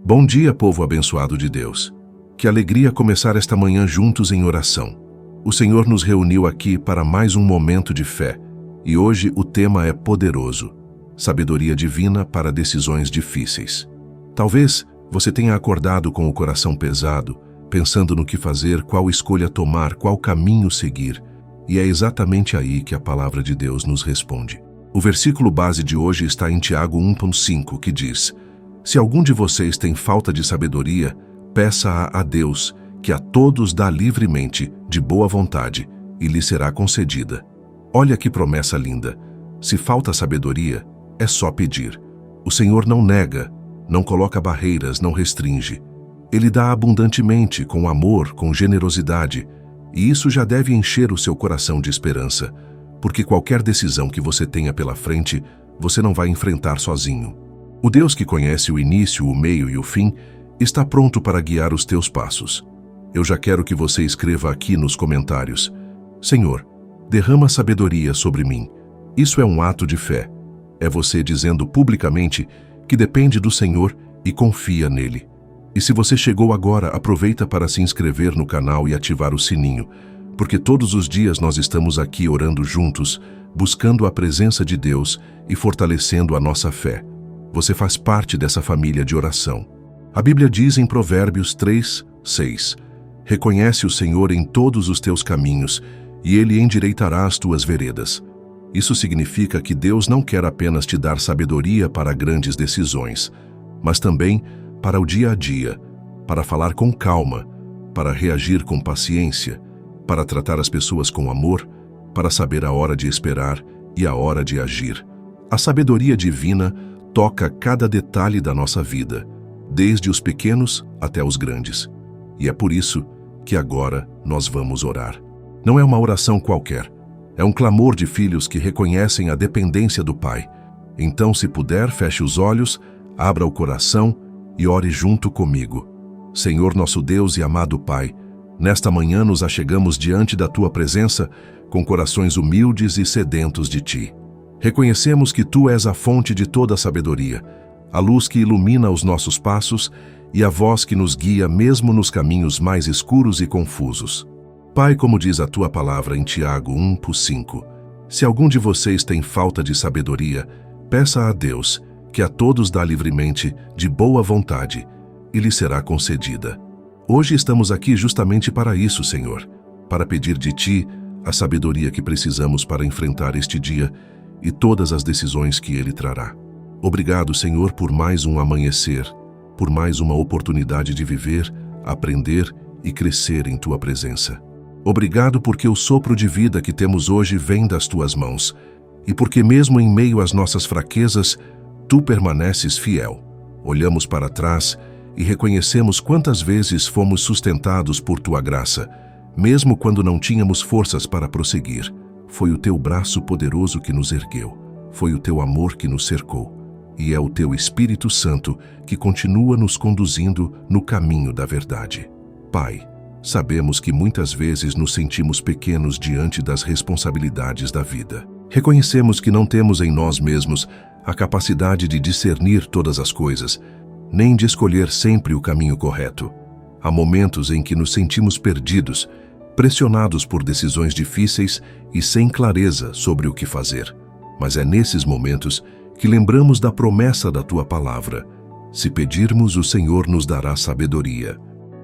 Bom dia, povo abençoado de Deus. Que alegria começar esta manhã juntos em oração. O Senhor nos reuniu aqui para mais um momento de fé, e hoje o tema é poderoso: sabedoria divina para decisões difíceis. Talvez você tenha acordado com o coração pesado, pensando no que fazer, qual escolha tomar, qual caminho seguir, e é exatamente aí que a palavra de Deus nos responde. O versículo base de hoje está em Tiago 1,5, que diz: Se algum de vocês tem falta de sabedoria, peça-a a Deus, que a todos dá livremente, de boa vontade, e lhe será concedida. Olha que promessa linda! Se falta sabedoria, é só pedir. O Senhor não nega, não coloca barreiras, não restringe. Ele dá abundantemente, com amor, com generosidade, e isso já deve encher o seu coração de esperança, porque qualquer decisão que você tenha pela frente, você não vai enfrentar sozinho. O Deus que conhece o início, o meio e o fim, está pronto para guiar os teus passos. Eu já quero que você escreva aqui nos comentários: Senhor, derrama sabedoria sobre mim. Isso é um ato de fé. É você dizendo publicamente que depende do Senhor e confia nele. E se você chegou agora, aproveita para se inscrever no canal e ativar o sininho, porque todos os dias nós estamos aqui orando juntos, buscando a presença de Deus e fortalecendo a nossa fé. Você faz parte dessa família de oração. A Bíblia diz em Provérbios 3:6: Reconhece o Senhor em todos os teus caminhos, e Ele endireitará as tuas veredas. Isso significa que Deus não quer apenas te dar sabedoria para grandes decisões, mas também para o dia a dia, para falar com calma, para reagir com paciência, para tratar as pessoas com amor, para saber a hora de esperar e a hora de agir. A sabedoria divina toca cada detalhe da nossa vida, desde os pequenos até os grandes. E é por isso que agora nós vamos orar. Não é uma oração qualquer, é um clamor de filhos que reconhecem a dependência do Pai. Então, se puder, feche os olhos, abra o coração e ore junto comigo. Senhor nosso Deus e amado Pai, nesta manhã nos achegamos diante da Tua presença com corações humildes e sedentos de Ti. Reconhecemos que Tu és a fonte de toda a sabedoria, a luz que ilumina os nossos passos e a voz que nos guia mesmo nos caminhos mais escuros e confusos. Pai, como diz a Tua palavra em Tiago 1:5, se algum de vocês tem falta de sabedoria, peça a Deus, que a todos dá livremente, de boa vontade, e lhe será concedida. Hoje estamos aqui justamente para isso, Senhor, para pedir de Ti a sabedoria que precisamos para enfrentar este dia e todas as decisões que ele trará. Obrigado, Senhor, por mais um amanhecer, por mais uma oportunidade de viver, aprender e crescer em Tua presença. Obrigado porque o sopro de vida que temos hoje vem das Tuas mãos, e porque mesmo em meio às nossas fraquezas, Tu permaneces fiel. Olhamos para trás e reconhecemos quantas vezes fomos sustentados por Tua graça, mesmo quando não tínhamos forças para prosseguir. Foi o Teu braço poderoso que nos ergueu, foi o Teu amor que nos cercou, e é o Teu Espírito Santo que continua nos conduzindo no caminho da verdade. Pai, sabemos que muitas vezes nos sentimos pequenos diante das responsabilidades da vida. Reconhecemos que não temos em nós mesmos a capacidade de discernir todas as coisas, nem de escolher sempre o caminho correto. Há momentos em que nos sentimos perdidos, pressionados por decisões difíceis e sem clareza sobre o que fazer. Mas é nesses momentos que lembramos da promessa da Tua palavra: se pedirmos, o Senhor nos dará sabedoria.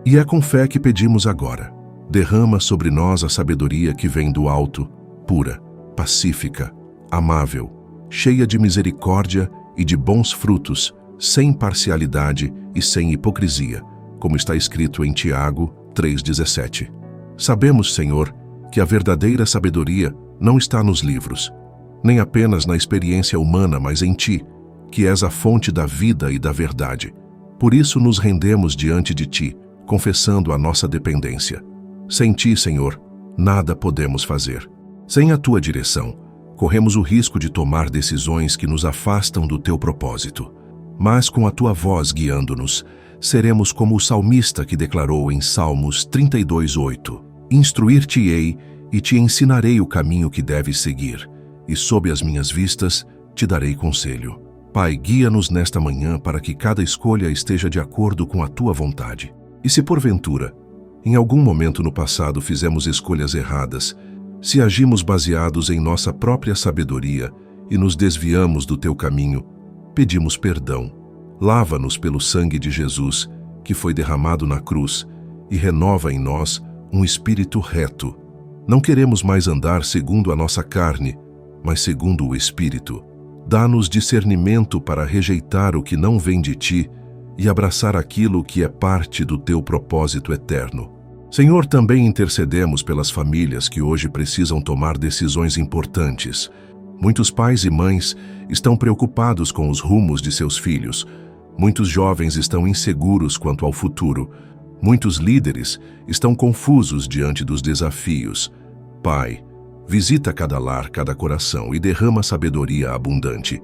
E é com fé que pedimos agora. Derrama sobre nós a sabedoria que vem do alto, pura, pacífica, amável, cheia de misericórdia e de bons frutos, sem parcialidade e sem hipocrisia, como está escrito em Tiago 3:17. Sabemos, Senhor, que a verdadeira sabedoria não está nos livros, nem apenas na experiência humana, mas em Ti, que és a fonte da vida e da verdade. Por isso nos rendemos diante de Ti, confessando a nossa dependência. Sem Ti, Senhor, nada podemos fazer. Sem a Tua direção, corremos o risco de tomar decisões que nos afastam do Teu propósito. Mas com a Tua voz guiando-nos, seremos como o salmista que declarou em Salmos 32:8: Instruir-te-ei e te ensinarei o caminho que deves seguir, e sob as minhas vistas te darei conselho. Pai, guia-nos nesta manhã para que cada escolha esteja de acordo com a Tua vontade. E se porventura, em algum momento no passado fizemos escolhas erradas, se agimos baseados em nossa própria sabedoria e nos desviamos do Teu caminho, pedimos perdão. Lava-nos pelo sangue de Jesus, que foi derramado na cruz, e renova em nós um espírito reto. Não queremos mais andar segundo a nossa carne, mas segundo o Espírito. Dá-nos discernimento para rejeitar o que não vem de Ti e abraçar aquilo que é parte do Teu propósito eterno. Senhor, também intercedemos pelas famílias que hoje precisam tomar decisões importantes. Muitos pais e mães estão preocupados com os rumos de seus filhos. Muitos jovens estão inseguros quanto ao futuro. Muitos líderes estão confusos diante dos desafios. Pai, visita cada lar, cada coração e derrama sabedoria abundante.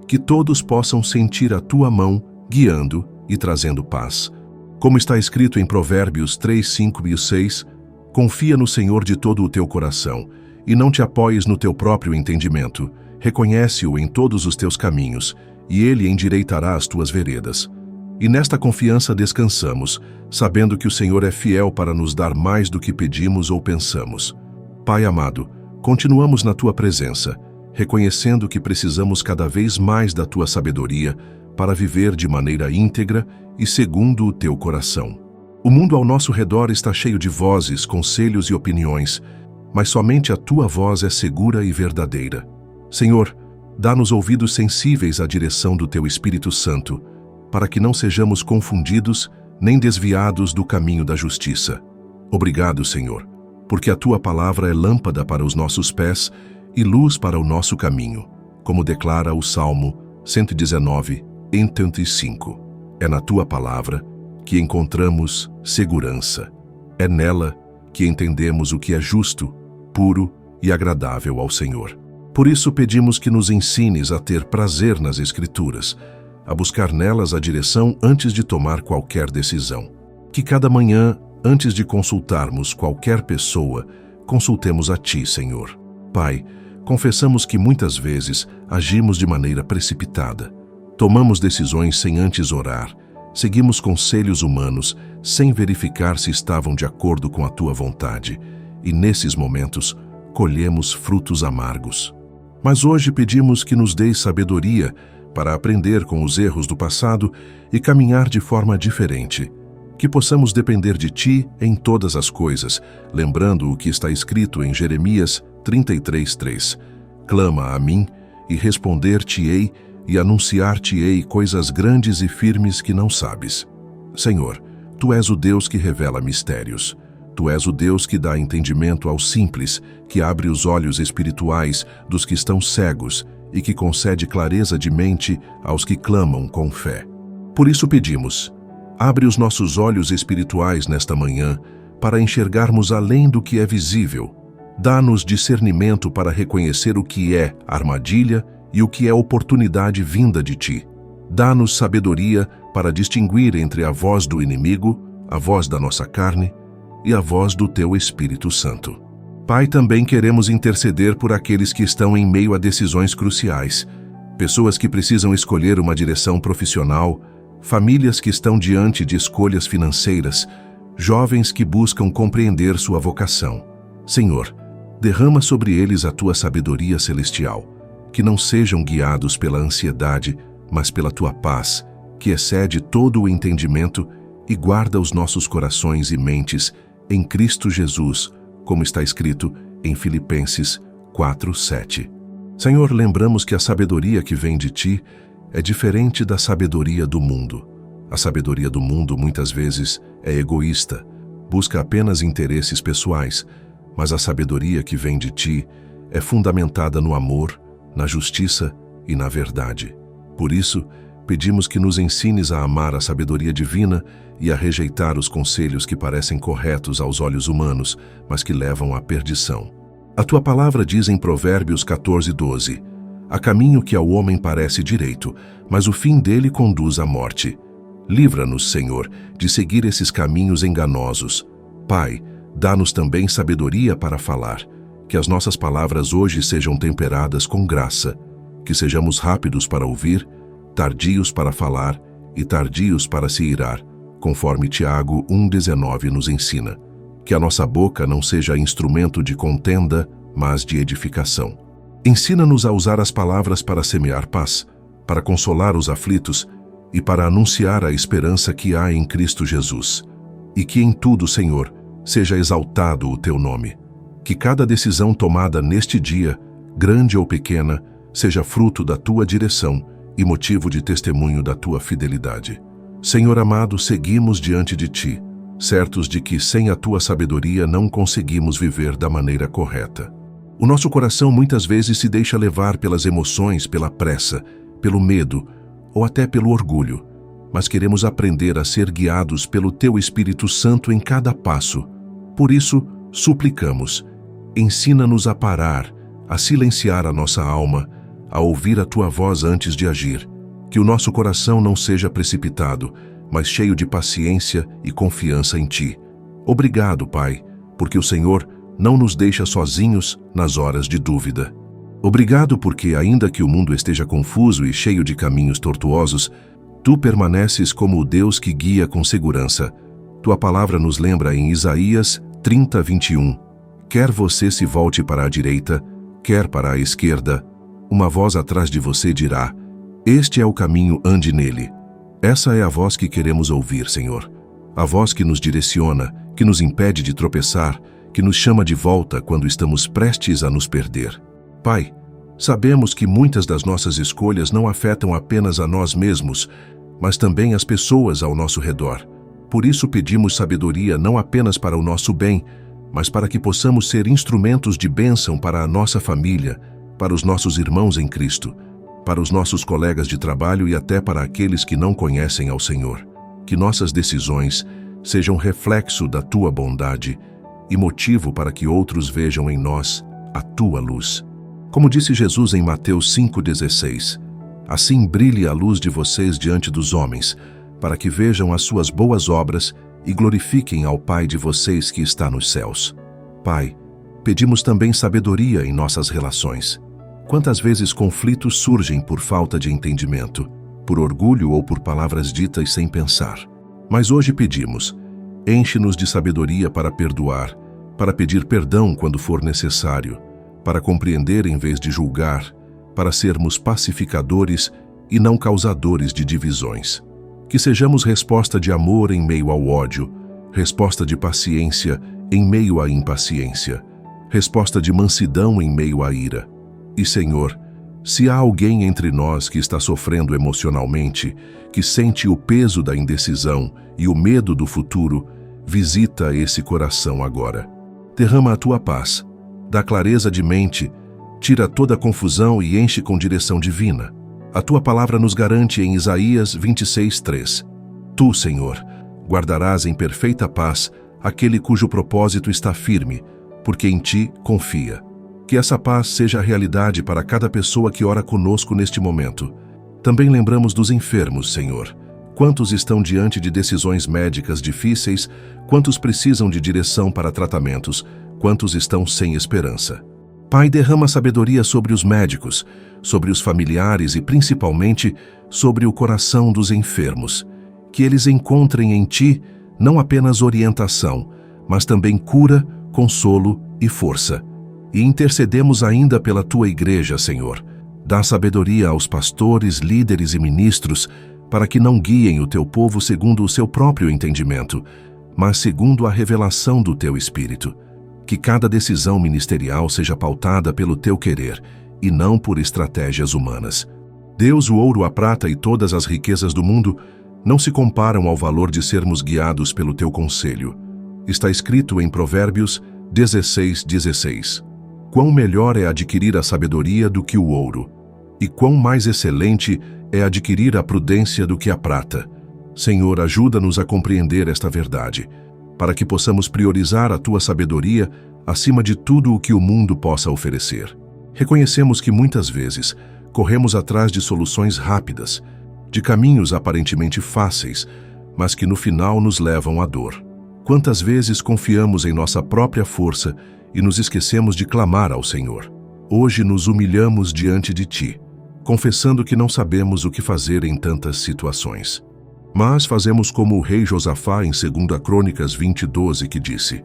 Que todos possam sentir a Tua mão guiando e trazendo paz. Como está escrito em Provérbios 3, 5 e 6, confia no Senhor de todo o teu coração e não te apoies no teu próprio entendimento. Reconhece-o em todos os teus caminhos e Ele endireitará as tuas veredas. E nesta confiança descansamos, sabendo que o Senhor é fiel para nos dar mais do que pedimos ou pensamos. Pai amado, continuamos na Tua presença, reconhecendo que precisamos cada vez mais da Tua sabedoria para viver de maneira íntegra e segundo o Teu coração. O mundo ao nosso redor está cheio de vozes, conselhos e opiniões, mas somente a Tua voz é segura e verdadeira. Senhor, dá-nos ouvidos sensíveis à direção do Teu Espírito Santo, para que não sejamos confundidos nem desviados do caminho da justiça. Obrigado, Senhor, porque a Tua palavra é lâmpada para os nossos pés e luz para o nosso caminho, como declara o Salmo 119, 35. É na Tua palavra que encontramos segurança. É nela que entendemos o que é justo, puro e agradável ao Senhor. Por isso pedimos que nos ensines a ter prazer nas Escrituras, a buscar nelas a direção antes de tomar qualquer decisão. Que cada manhã, antes de consultarmos qualquer pessoa, consultemos a Ti, Senhor. Pai, confessamos que muitas vezes agimos de maneira precipitada. Tomamos decisões sem antes orar, seguimos conselhos humanos sem verificar se estavam de acordo com a Tua vontade, e nesses momentos colhemos frutos amargos. Mas hoje pedimos que nos deis sabedoria para aprender com os erros do passado e caminhar de forma diferente. Que possamos depender de Ti em todas as coisas, lembrando o que está escrito em Jeremias 33:3. Clama a mim e responder-te-ei e anunciar-te-ei coisas grandes e firmes que não sabes. Senhor, Tu és o Deus que revela mistérios. Tu és o Deus que dá entendimento aos simples, que abre os olhos espirituais dos que estão cegos e que concede clareza de mente aos que clamam com fé. Por isso pedimos, abre os nossos olhos espirituais nesta manhã para enxergarmos além do que é visível. Dá-nos discernimento para reconhecer o que é armadilha e o que é oportunidade vinda de Ti. Dá-nos sabedoria para distinguir entre a voz do inimigo, a voz da nossa carne e a voz do Teu Espírito Santo. Pai, também queremos interceder por aqueles que estão em meio a decisões cruciais, pessoas que precisam escolher uma direção profissional, famílias que estão diante de escolhas financeiras, jovens que buscam compreender sua vocação. Senhor, derrama sobre eles a Tua sabedoria celestial, que não sejam guiados pela ansiedade, mas pela Tua paz, que excede todo o entendimento e guarda os nossos corações e mentes em Cristo Jesus, como está escrito em Filipenses 4:7. Senhor, lembramos que a sabedoria que vem de Ti é diferente da sabedoria do mundo. A sabedoria do mundo muitas vezes é egoísta, busca apenas interesses pessoais, mas a sabedoria que vem de Ti é fundamentada no amor, na justiça e na verdade. Por isso, pedimos que nos ensines a amar a sabedoria divina e a rejeitar os conselhos que parecem corretos aos olhos humanos, mas que levam à perdição. A Tua palavra diz em Provérbios 14:12, há caminho que ao homem parece direito, mas o fim dele conduz à morte. Livra-nos, Senhor, de seguir esses caminhos enganosos. Pai, dá-nos também sabedoria para falar, que as nossas palavras hoje sejam temperadas com graça, que sejamos rápidos para ouvir, tardios para falar e tardios para se irar, conforme Tiago 1,19 nos ensina. Que a nossa boca não seja instrumento de contenda, mas de edificação. Ensina-nos a usar as palavras para semear paz, para consolar os aflitos e para anunciar a esperança que há em Cristo Jesus. E que em tudo, Senhor, seja exaltado o Teu nome. Que cada decisão tomada neste dia, grande ou pequena, seja fruto da Tua direção e motivo de testemunho da Tua fidelidade. Senhor amado, seguimos diante de Ti, certos de que sem a Tua sabedoria não conseguimos viver da maneira correta. O nosso coração muitas vezes se deixa levar pelas emoções, pela pressa, pelo medo ou até pelo orgulho, mas queremos aprender a ser guiados pelo Teu Espírito Santo em cada passo. Por isso, suplicamos, ensina-nos a parar, a silenciar a nossa alma, a ouvir a Tua voz antes de agir, que o nosso coração não seja precipitado, mas cheio de paciência e confiança em Ti. Obrigado, Pai, porque o Senhor não nos deixa sozinhos nas horas de dúvida. Obrigado porque, ainda que o mundo esteja confuso e cheio de caminhos tortuosos, Tu permaneces como o Deus que guia com segurança. Tua palavra nos lembra em Isaías 30:21. Quer você se volte para a direita, quer para a esquerda, uma voz atrás de você dirá: este é o caminho, ande nele. Essa é a voz que queremos ouvir, Senhor. A voz que nos direciona, que nos impede de tropeçar, que nos chama de volta quando estamos prestes a nos perder. Pai, sabemos que muitas das nossas escolhas não afetam apenas a nós mesmos, mas também as pessoas ao nosso redor. Por isso pedimos sabedoria não apenas para o nosso bem, mas para que possamos ser instrumentos de bênção para a nossa família, para os nossos irmãos em Cristo, para os nossos colegas de trabalho e até para aqueles que não conhecem ao Senhor. Que nossas decisões sejam reflexo da Tua bondade e motivo para que outros vejam em nós a Tua luz. Como disse Jesus em Mateus 5,16, assim brilhe a luz de vocês diante dos homens, para que vejam as suas boas obras e glorifiquem ao Pai de vocês que está nos céus. Pai, pedimos também sabedoria em nossas relações. Quantas vezes conflitos surgem por falta de entendimento, por orgulho ou por palavras ditas sem pensar. Mas hoje pedimos, enche-nos de sabedoria para perdoar, para pedir perdão quando for necessário, para compreender em vez de julgar, para sermos pacificadores e não causadores de divisões. Que sejamos resposta de amor em meio ao ódio, resposta de paciência em meio à impaciência, resposta de mansidão em meio à ira. E, Senhor, se há alguém entre nós que está sofrendo emocionalmente, que sente o peso da indecisão e o medo do futuro, visita esse coração agora. Derrama a Tua paz, dá clareza de mente, tira toda a confusão e enche com direção divina. A Tua palavra nos garante em Isaías 26:3. Tu, Senhor, guardarás em perfeita paz aquele cujo propósito está firme, porque em Ti confia. Que essa paz seja a realidade para cada pessoa que ora conosco neste momento. Também lembramos dos enfermos, Senhor. Quantos estão diante de decisões médicas difíceis, quantos precisam de direção para tratamentos, quantos estão sem esperança. Pai, derrama sabedoria sobre os médicos, sobre os familiares e principalmente sobre o coração dos enfermos. Que eles encontrem em Ti não apenas orientação, mas também cura, consolo e força. E intercedemos ainda pela Tua igreja, Senhor. Dá sabedoria aos pastores, líderes e ministros para que não guiem o Teu povo segundo o seu próprio entendimento, mas segundo a revelação do Teu Espírito. Que cada decisão ministerial seja pautada pelo Teu querer e não por estratégias humanas. Deus, o ouro, a prata e todas as riquezas do mundo não se comparam ao valor de sermos guiados pelo Teu conselho. Está escrito em Provérbios 16:16. Quão melhor é adquirir a sabedoria do que o ouro, e quão mais excelente é adquirir a prudência do que a prata. Senhor, ajuda-nos a compreender esta verdade, para que possamos priorizar a Tua sabedoria acima de tudo o que o mundo possa oferecer. Reconhecemos que muitas vezes corremos atrás de soluções rápidas, de caminhos aparentemente fáceis, mas que no final nos levam à dor. Quantas vezes confiamos em nossa própria força e nos esquecemos de clamar ao Senhor. Hoje nos humilhamos diante de Ti. confessando que não sabemos o que fazer em tantas situações. Mas fazemos como o rei Josafá em 2 Crônicas 20:12, que disse: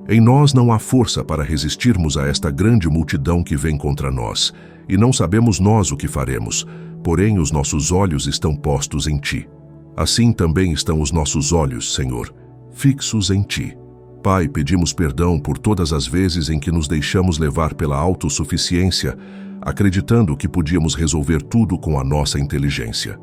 Em nós não há força para resistirmos a esta grande multidão que vem contra nós, e não sabemos nós o que faremos, porém os nossos olhos estão postos em ti. Assim também estão os nossos olhos, Senhor, fixos em ti. Pai, pedimos perdão por todas as vezes em que nos deixamos levar pela autossuficiência, acreditando que podíamos resolver tudo com a nossa inteligência.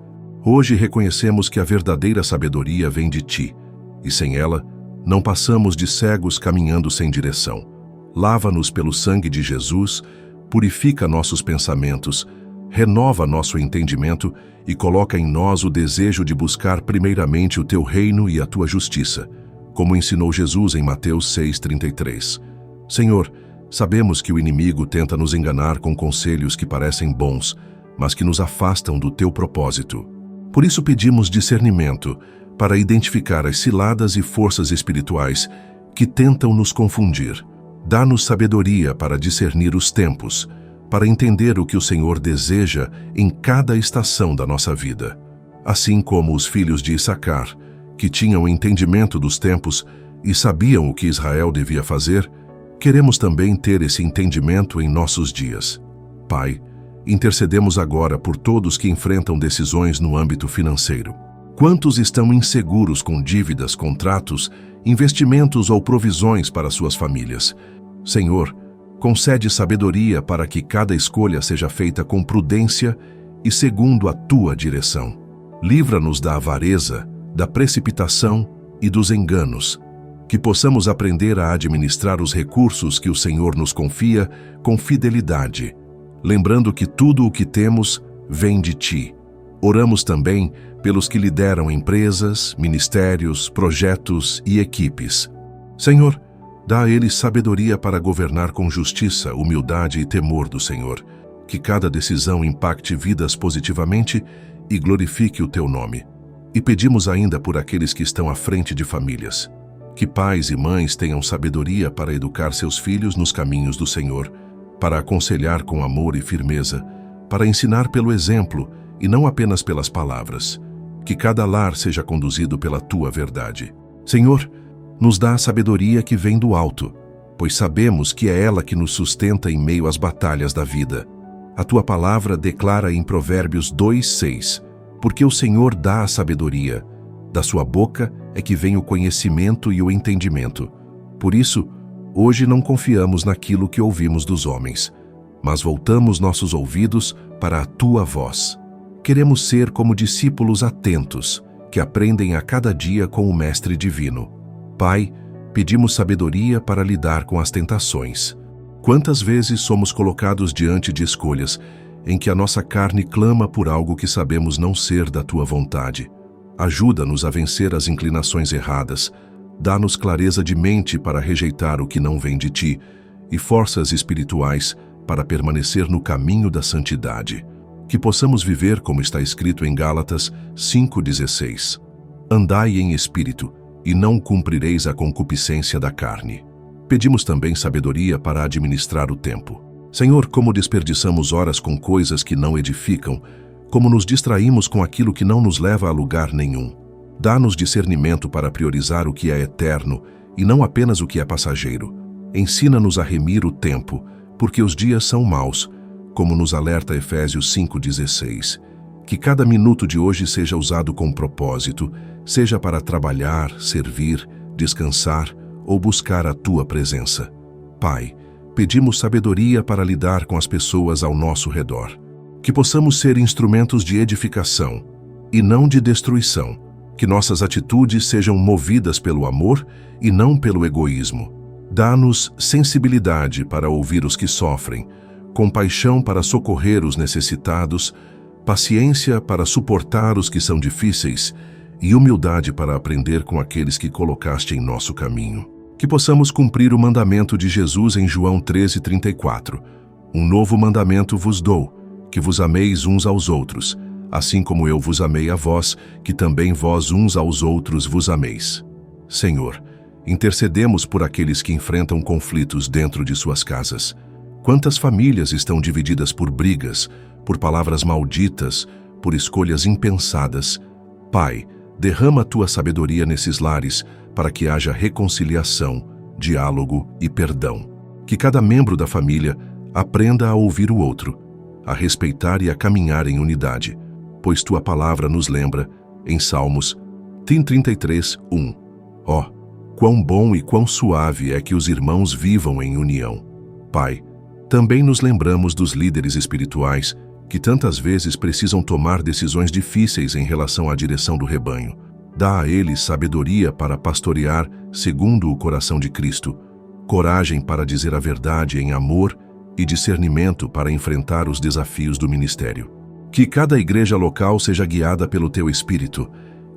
Hoje reconhecemos que a verdadeira sabedoria vem de ti, e sem ela, não passamos de cegos caminhando sem direção. Lava-nos pelo sangue de Jesus, purifica nossos pensamentos, renova nosso entendimento e coloca em nós o desejo de buscar primeiramente o teu reino e a tua justiça, como ensinou Jesus em Mateus 6:33. Senhor, sabemos que o inimigo tenta nos enganar com conselhos que parecem bons, mas que nos afastam do teu propósito. Por isso pedimos discernimento para identificar as ciladas e forças espirituais que tentam nos confundir. Dá-nos sabedoria para discernir os tempos, para entender o que o Senhor deseja em cada estação da nossa vida. Assim como os filhos de Issacar, que tinham entendimento dos tempos e sabiam o que Israel devia fazer, queremos também ter esse entendimento em nossos dias. Pai, intercedemos agora por todos que enfrentam decisões no âmbito financeiro. Quantos estão inseguros com dívidas, contratos, investimentos ou provisões para suas famílias? Senhor, concede sabedoria para que cada escolha seja feita com prudência e segundo a tua direção. Livra-nos da avareza, da precipitação e dos enganos, que possamos aprender a administrar os recursos que o Senhor nos confia com fidelidade, lembrando que tudo o que temos vem de ti. Oramos também pelos que lideram empresas, ministérios, projetos e equipes. Senhor, dá a eles sabedoria para governar com justiça, humildade e temor do Senhor, que cada decisão impacte vidas positivamente e glorifique o teu nome. E pedimos ainda por aqueles que estão à frente de famílias, que pais e mães tenham sabedoria para educar seus filhos nos caminhos do Senhor, para aconselhar com amor e firmeza, para ensinar pelo exemplo e não apenas pelas palavras. Que cada lar seja conduzido pela tua verdade. Senhor, nos dá a sabedoria que vem do alto, pois sabemos que é ela que nos sustenta em meio às batalhas da vida. A tua palavra declara em Provérbios 2:6, porque o Senhor dá a sabedoria, da sua boca é que vem o conhecimento e o entendimento. Por isso, hoje não confiamos naquilo que ouvimos dos homens, mas voltamos nossos ouvidos para a tua voz. Queremos ser como discípulos atentos, que aprendem a cada dia com o Mestre Divino. Pai, pedimos sabedoria para lidar com as tentações. Quantas vezes somos colocados diante de escolhas em que a nossa carne clama por algo que sabemos não ser da tua vontade? Ajuda-nos a vencer as inclinações erradas, dá-nos clareza de mente para rejeitar o que não vem de ti e forças espirituais para permanecer no caminho da santidade. Que possamos viver como está escrito em Gálatas 5:16. Andai em espírito, e não cumprireis a concupiscência da carne. Pedimos também sabedoria para administrar o tempo. Senhor, como desperdiçamos horas com coisas que não edificam, como nos distraímos com aquilo que não nos leva a lugar nenhum. Dá-nos discernimento para priorizar o que é eterno e não apenas o que é passageiro. Ensina-nos a remir o tempo, porque os dias são maus, como nos alerta Efésios 5:16. Que cada minuto de hoje seja usado com propósito, seja para trabalhar, servir, descansar ou buscar a tua presença. Pai, pedimos sabedoria para lidar com as pessoas ao nosso redor. Que possamos ser instrumentos de edificação e não de destruição. Que nossas atitudes sejam movidas pelo amor e não pelo egoísmo. Dá-nos sensibilidade para ouvir os que sofrem, compaixão para socorrer os necessitados, paciência para suportar os que são difíceis e humildade para aprender com aqueles que colocaste em nosso caminho. Que possamos cumprir o mandamento de Jesus em João 13:34. Um novo mandamento vos dou, que vos ameis uns aos outros, assim como eu vos amei a vós, que também vós uns aos outros vos ameis. Senhor, intercedemos por aqueles que enfrentam conflitos dentro de suas casas. Quantas famílias estão divididas por brigas, por palavras malditas, por escolhas impensadas. Pai, derrama a tua sabedoria nesses lares para que haja reconciliação, diálogo e perdão. Que cada membro da família aprenda a ouvir o outro, a respeitar e a caminhar em unidade, pois tua palavra nos lembra, em Salmos 33, 1. Ó, quão bom e quão suave é que os irmãos vivam em união. Pai, também nos lembramos dos líderes espirituais que tantas vezes precisam tomar decisões difíceis em relação à direção do rebanho. Dá a eles sabedoria para pastorear segundo o coração de Cristo, coragem para dizer a verdade em amor e discernimento para enfrentar os desafios do ministério. Que cada igreja local seja guiada pelo Teu Espírito,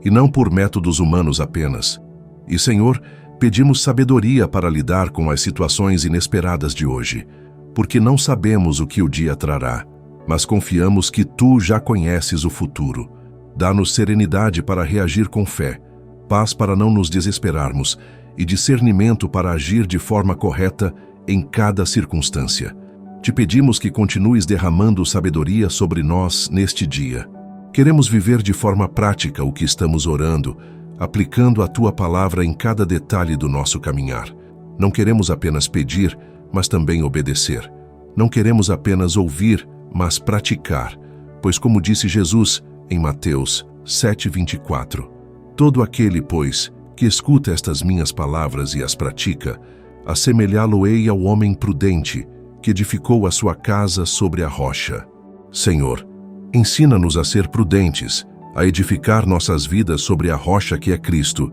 e não por métodos humanos apenas. E, Senhor, pedimos sabedoria para lidar com as situações inesperadas de hoje, porque não sabemos o que o dia trará, mas confiamos que Tu já conheces o futuro. Dá-nos serenidade para reagir com fé, paz para não nos desesperarmos e discernimento para agir de forma correta em cada circunstância. Te pedimos que continues derramando sabedoria sobre nós neste dia. Queremos viver de forma prática o que estamos orando, aplicando a Tua palavra em cada detalhe do nosso caminhar. Não queremos apenas pedir, mas também obedecer. Não queremos apenas ouvir, mas praticar, pois como disse Jesus em Mateus 7:24, todo aquele, pois, que escuta estas minhas palavras e as pratica, assemelhá-lo-ei ao homem prudente, que edificou a sua casa sobre a rocha. Senhor, ensina-nos a ser prudentes, a edificar nossas vidas sobre a rocha que é Cristo,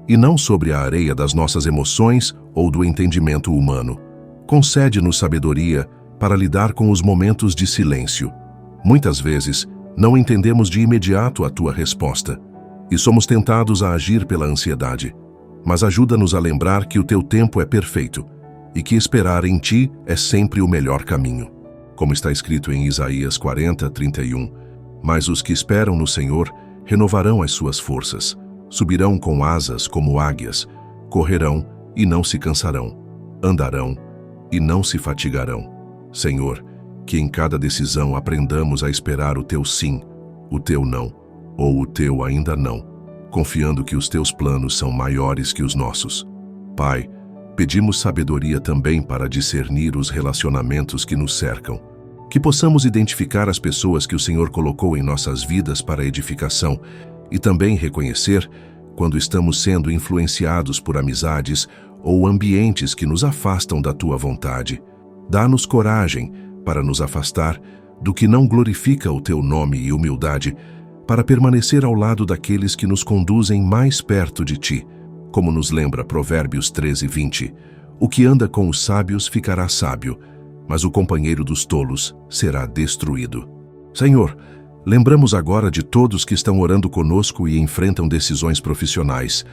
e não sobre a areia das nossas emoções ou do entendimento humano. Concede-nos sabedoria para lidar com os momentos de silêncio. Muitas vezes, não entendemos de imediato a Tua resposta, e somos tentados a agir pela ansiedade. Mas ajuda-nos a lembrar que o Teu tempo é perfeito, e que esperar em Ti é sempre o melhor caminho. Como está escrito em Isaías 40:31, mas os que esperam no Senhor renovarão as suas forças, subirão com asas como águias, correrão e não se cansarão, andarão e não se fatigarão. Senhor, que em cada decisão aprendamos a esperar o Teu sim, o Teu não, ou o Teu ainda não, confiando que os Teus planos são maiores que os nossos. Pai, pedimos sabedoria também para discernir os relacionamentos que nos cercam, que possamos identificar as pessoas que o Senhor colocou em nossas vidas para edificação e também reconhecer quando estamos sendo influenciados por amizades ou ambientes que nos afastam da Tua vontade. Dá-nos coragem para nos afastar do que não glorifica o Teu nome e humildade, para permanecer ao lado daqueles que nos conduzem mais perto de Ti. Como nos lembra Provérbios 13:20, o que anda com os sábios ficará sábio, mas o companheiro dos tolos será destruído. Senhor, lembramos agora de todos que estão orando conosco e enfrentam decisões profissionais.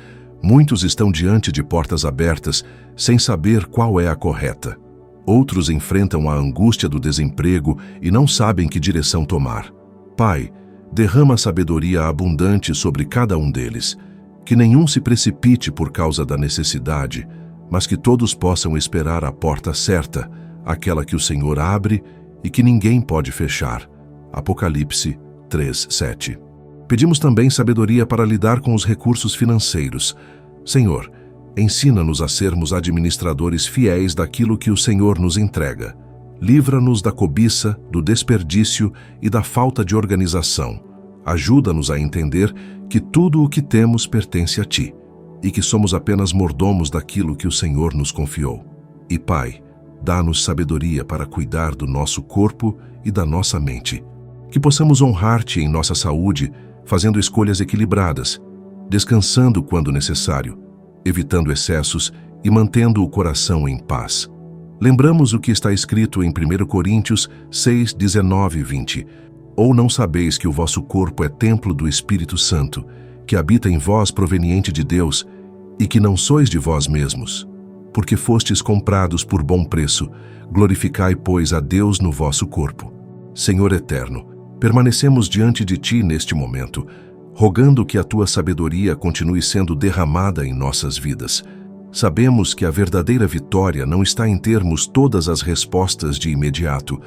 Muitos estão diante de portas abertas, sem saber qual é a correta. Outros enfrentam a angústia do desemprego e não sabem que direção tomar. Pai, derrama sabedoria abundante sobre cada um deles, que nenhum se precipite por causa da necessidade, mas que todos possam esperar a porta certa, aquela que o Senhor abre e que ninguém pode fechar. Apocalipse 3:7. Pedimos também sabedoria para lidar com os recursos financeiros. Senhor, ensina-nos a sermos administradores fiéis daquilo que o Senhor nos entrega. Livra-nos da cobiça, do desperdício e da falta de organização. Ajuda-nos a entender que tudo o que temos pertence a Ti e que somos apenas mordomos daquilo que o Senhor nos confiou. E Pai, dá-nos sabedoria para cuidar do nosso corpo e da nossa mente. Que possamos honrar-Te em nossa saúde, fazendo escolhas equilibradas, descansando quando necessário, evitando excessos e mantendo o coração em paz. Lembramos o que está escrito em 1 Coríntios 6:19-20. Ou não sabeis que o vosso corpo é templo do Espírito Santo, que habita em vós proveniente de Deus, e que não sois de vós mesmos? Porque fostes comprados por bom preço, glorificai, pois, a Deus no vosso corpo. Senhor eterno, permanecemos diante de Ti neste momento, rogando que a Tua sabedoria continue sendo derramada em nossas vidas. Sabemos que a verdadeira vitória não está em termos todas as respostas de imediato,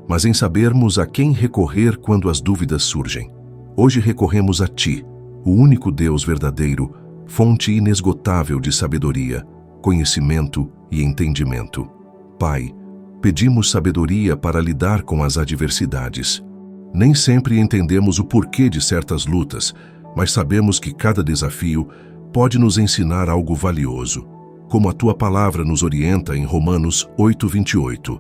mas em sabermos a quem recorrer quando as dúvidas surgem. Hoje recorremos a Ti, o único Deus verdadeiro, fonte inesgotável de sabedoria, conhecimento e entendimento. Pai, pedimos sabedoria para lidar com as adversidades. Nem sempre entendemos o porquê de certas lutas, mas sabemos que cada desafio pode nos ensinar algo valioso, como a Tua palavra nos orienta em Romanos 8:28.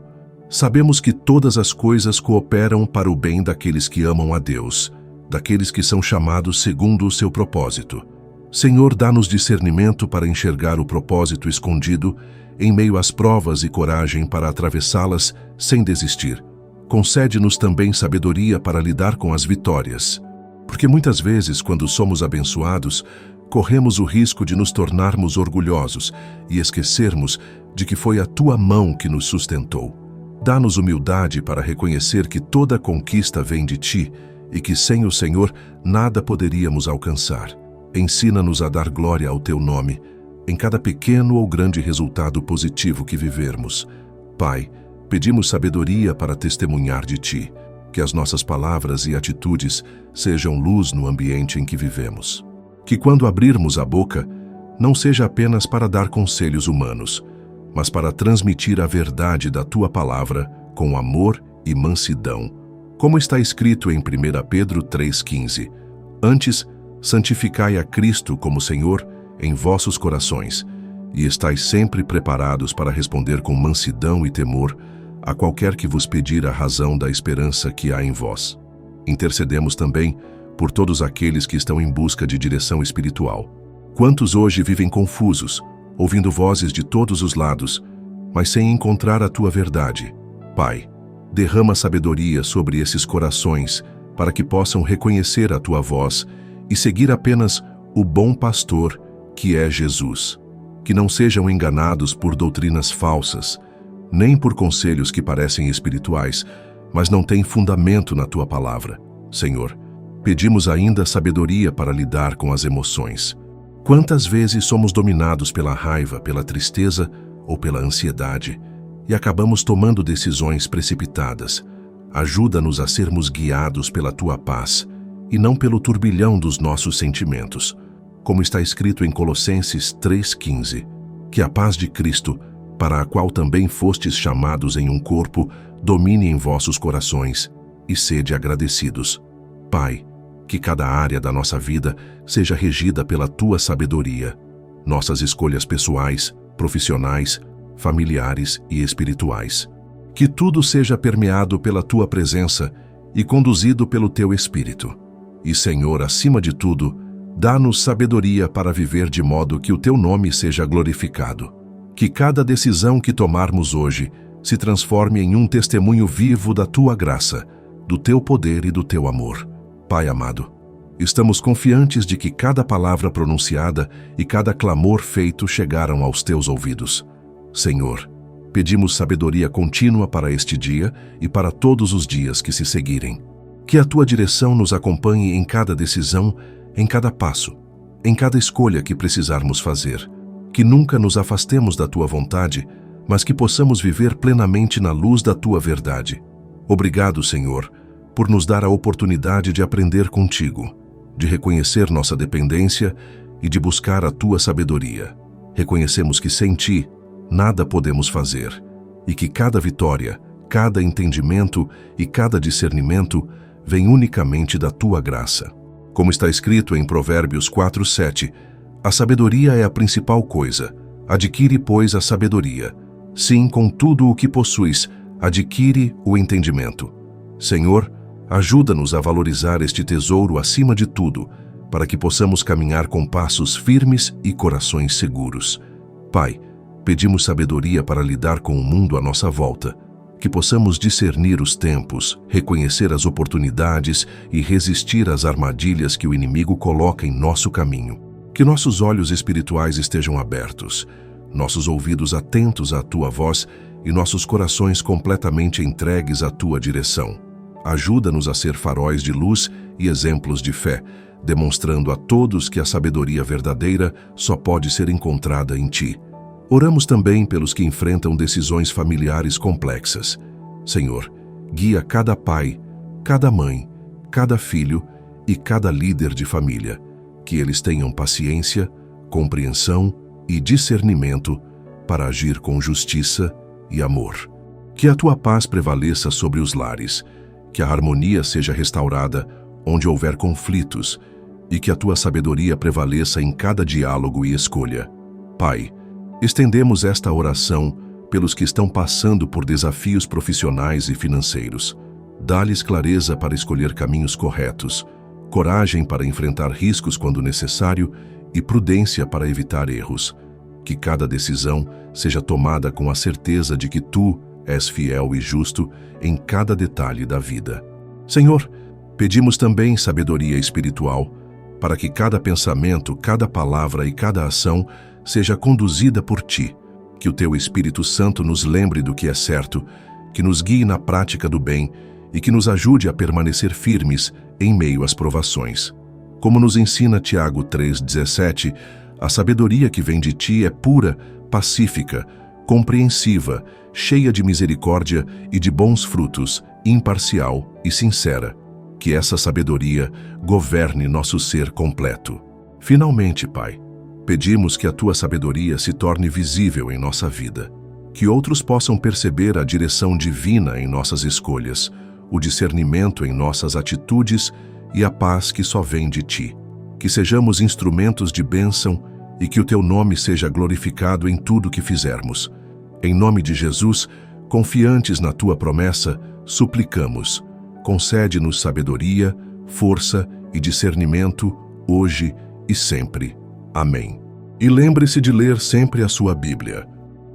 Sabemos que todas as coisas cooperam para o bem daqueles que amam a Deus, daqueles que são chamados segundo o seu propósito. Senhor, dá-nos discernimento para enxergar o propósito escondido em meio às provas e coragem para atravessá-las sem desistir. Concede-nos também sabedoria para lidar com as vitórias, porque muitas vezes, quando somos abençoados, corremos o risco de nos tornarmos orgulhosos e esquecermos de que foi a Tua mão que nos sustentou. Dá-nos humildade para reconhecer que toda conquista vem de Ti e que sem o Senhor nada poderíamos alcançar. Ensina-nos a dar glória ao Teu nome, em cada pequeno ou grande resultado positivo que vivermos. Pai, pedimos sabedoria para testemunhar de Ti, que as nossas palavras e atitudes sejam luz no ambiente em que vivemos. Que quando abrirmos a boca, não seja apenas para dar conselhos humanos, mas para transmitir a verdade da Tua palavra com amor e mansidão. Como está escrito em 1 Pedro 3,15, antes, santificai a Cristo como Senhor em vossos corações, e estais sempre preparados para responder com mansidão e temor a qualquer que vos pedir a razão da esperança que há em vós. Intercedemos também por todos aqueles que estão em busca de direção espiritual. Quantos hoje vivem confusos, ouvindo vozes de todos os lados, mas sem encontrar a Tua verdade? Pai, derrama sabedoria sobre esses corações para que possam reconhecer a Tua voz e seguir apenas o bom pastor, que é Jesus. Que não sejam enganados por doutrinas falsas, nem por conselhos que parecem espirituais, mas não têm fundamento na Tua palavra. Senhor, pedimos ainda sabedoria para lidar com as emoções. Quantas vezes somos dominados pela raiva, pela tristeza ou pela ansiedade e acabamos tomando decisões precipitadas? Ajuda-nos a sermos guiados pela Tua paz e não pelo turbilhão dos nossos sentimentos. Como está escrito em Colossenses 3,15, que a paz de Cristo, para a qual também fostes chamados em um corpo, domine em vossos corações e sede agradecidos. Pai, que cada área da nossa vida seja regida pela Tua sabedoria. Nossas escolhas pessoais, profissionais, familiares e espirituais. Que tudo seja permeado pela Tua presença e conduzido pelo Teu Espírito. E, Senhor, acima de tudo, dá-nos sabedoria para viver de modo que o Teu nome seja glorificado. Que cada decisão que tomarmos hoje se transforme em um testemunho vivo da Tua graça, do Teu poder e do Teu amor. Pai amado, estamos confiantes de que cada palavra pronunciada e cada clamor feito chegaram aos Teus ouvidos. Senhor, pedimos sabedoria contínua para este dia e para todos os dias que se seguirem. Que a Tua direção nos acompanhe em cada decisão, em cada passo, em cada escolha que precisarmos fazer. Que nunca nos afastemos da Tua vontade, mas que possamos viver plenamente na luz da Tua verdade. Obrigado, Senhor, por nos dar a oportunidade de aprender contigo, de reconhecer nossa dependência e de buscar a Tua sabedoria. Reconhecemos que sem Ti nada podemos fazer e que cada vitória, cada entendimento e cada discernimento vem unicamente da Tua graça. Como está escrito em Provérbios 4:7, a sabedoria é a principal coisa. Adquire, pois, a sabedoria. Sim, com tudo o que possuis, adquire o entendimento. Senhor, ajuda-nos a valorizar este tesouro acima de tudo, para que possamos caminhar com passos firmes e corações seguros. Pai, pedimos sabedoria para lidar com o mundo à nossa volta, que possamos discernir os tempos, reconhecer as oportunidades e resistir às armadilhas que o inimigo coloca em nosso caminho. Que nossos olhos espirituais estejam abertos, nossos ouvidos atentos à Tua voz e nossos corações completamente entregues à Tua direção. Ajuda-nos a ser faróis de luz e exemplos de fé, demonstrando a todos que a sabedoria verdadeira só pode ser encontrada em Ti. Oramos também pelos que enfrentam decisões familiares complexas. Senhor, Guia cada pai, cada mãe, cada filho e cada líder de família, que eles tenham paciência, compreensão e discernimento para agir com justiça e amor. Que a tua paz prevaleça sobre os lares, que a harmonia seja restaurada onde houver conflitos e que a tua sabedoria prevaleça em cada diálogo e escolha. Pai, estendemos esta oração pelos que estão passando por desafios profissionais e financeiros. Dá-lhes clareza para escolher caminhos corretos, coragem para enfrentar riscos quando necessário e prudência para evitar erros. Que cada decisão seja tomada com a certeza de que tu és fiel e justo em cada detalhe da vida. Senhor, pedimos também sabedoria espiritual para que cada pensamento, cada palavra e cada ação seja conduzida por ti. Que o teu Espírito Santo nos lembre do que é certo, que nos guie na prática do bem e que nos ajude a permanecer firmes em meio às provações. Como nos ensina Tiago 3,17, a sabedoria que vem de ti é pura, pacífica, compreensiva, cheia de misericórdia e de bons frutos, imparcial e sincera. Que essa sabedoria governe nosso ser completo. Finalmente, Pai, pedimos que a tua sabedoria se torne visível em nossa vida, que outros possam perceber a direção divina em nossas escolhas, o discernimento em nossas atitudes e a paz que só vem de ti. Que sejamos instrumentos de bênção e que o teu nome seja glorificado em tudo que fizermos. Em nome de Jesus, confiantes na tua promessa, suplicamos. Concede-nos sabedoria, força e discernimento, hoje e sempre. Amém. E lembre-se de ler sempre a sua Bíblia.